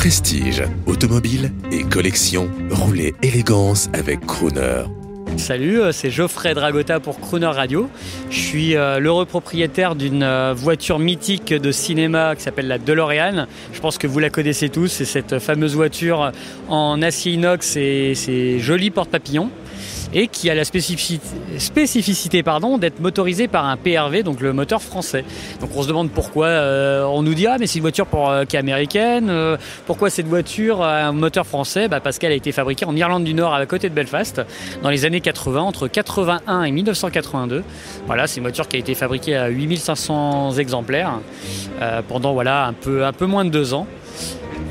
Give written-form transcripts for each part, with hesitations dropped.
Prestige, automobile et collection, roulez élégance avec Crooner. Salut, c'est Geoffrey Dragota pour Crooner Radio. Je suis l'heureux propriétaire d'une voiture mythique de cinéma qui s'appelle la DeLorean. Je pense que vous la connaissez tous, c'est cette fameuse voiture en acier inox et ses jolis porte-papillons, et qui a la spécificité d'être motorisée par un PRV, donc le moteur français. Donc on se demande pourquoi, on nous dit « Ah mais c'est une voiture qui est américaine, pourquoi cette voiture a un moteur français ?» Parce qu'elle a été fabriquée en Irlande du Nord, à côté de Belfast, dans les années 80, entre 81 et 1982. Voilà, c'est une voiture qui a été fabriquée à 8500 exemplaires pendant un peu moins de 2 ans.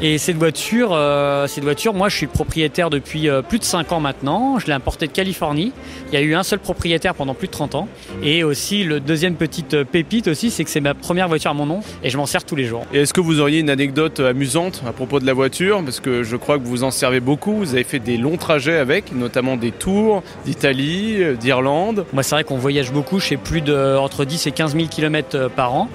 Et cette voiture, moi je suis propriétaire depuis plus de 5 ans maintenant. Je l'ai importée de Californie. Il y a eu un seul propriétaire pendant plus de 30 ans. Et aussi, le deuxième petite pépite aussi, c'est que c'est ma première voiture à mon nom et je m'en sers tous les jours. Et est-ce que vous auriez une anecdote amusante à propos de la voiture? Parce que je crois que vous en servez beaucoup. Vous avez fait des longs trajets avec, notamment des tours d'Italie, d'Irlande. Moi c'est vrai qu'on voyage beaucoup. Je fais entre 10 et 15 000 km par an.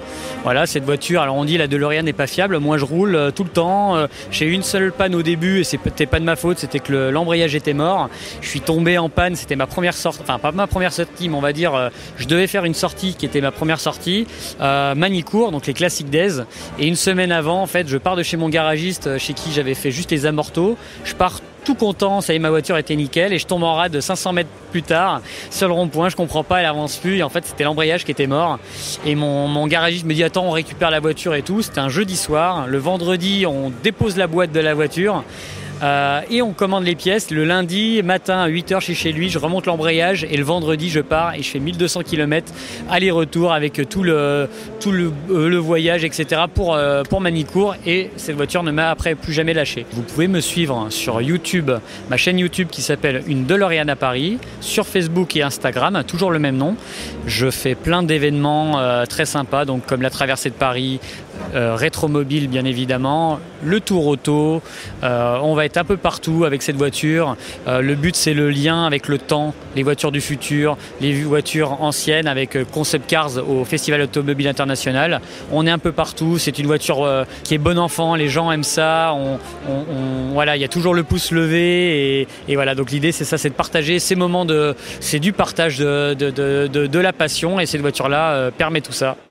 Voilà, cette voiture, alors on dit la DeLorean n'est pas fiable. Moi je roule tout le temps. J'ai eu une seule panne au début et c'était pas de ma faute, c'était que l'embrayage était mort. Je suis tombé en panne, c'était ma première sortie, enfin pas ma première sortie, mais on va dire je devais faire une sortie qui était ma première sortie, Manicourt, donc les Classic Days. Et une semaine avant, en fait, je pars de chez mon garagiste, chez qui j'avais fait juste les amortos. Je pars tout content, ça y est, ma voiture était nickel, et je tombe en rade de 500 mètres plus tard, sur le rond-point, je comprends pas, elle avance plus, et en fait c'était l'embrayage qui était mort. Et mon garagiste me dit attends, on récupère la voiture et tout. C'était un jeudi soir. Le vendredi, on dépose la boîte de la voiture. Et on commande les pièces. Le lundi matin à 8h, je suis chez lui, je remonte l'embrayage, et le vendredi je pars et je fais 1200 km aller-retour avec tout le voyage, etc. pour Manicourt, et cette voiture ne m'a après plus jamais lâché. Vous pouvez me suivre sur YouTube, ma chaîne YouTube qui s'appelle Une DeLorean à Paris, sur Facebook et Instagram, toujours le même nom. Je fais plein d'événements très sympas, donc comme la traversée de Paris, Rétromobile bien évidemment, le Tour Auto, on va être un peu partout avec cette voiture. Le but c'est le lien avec le temps, les voitures du futur, les voitures anciennes, avec Concept Cars au Festival Automobile International. On est un peu partout, c'est une voiture qui est bon enfant, les gens aiment ça, voilà, il y a toujours le pouce levé, et voilà, donc l'idée c'est ça, c'est de partager ces moments, c'est du partage de la passion, et cette voiture là permet tout ça.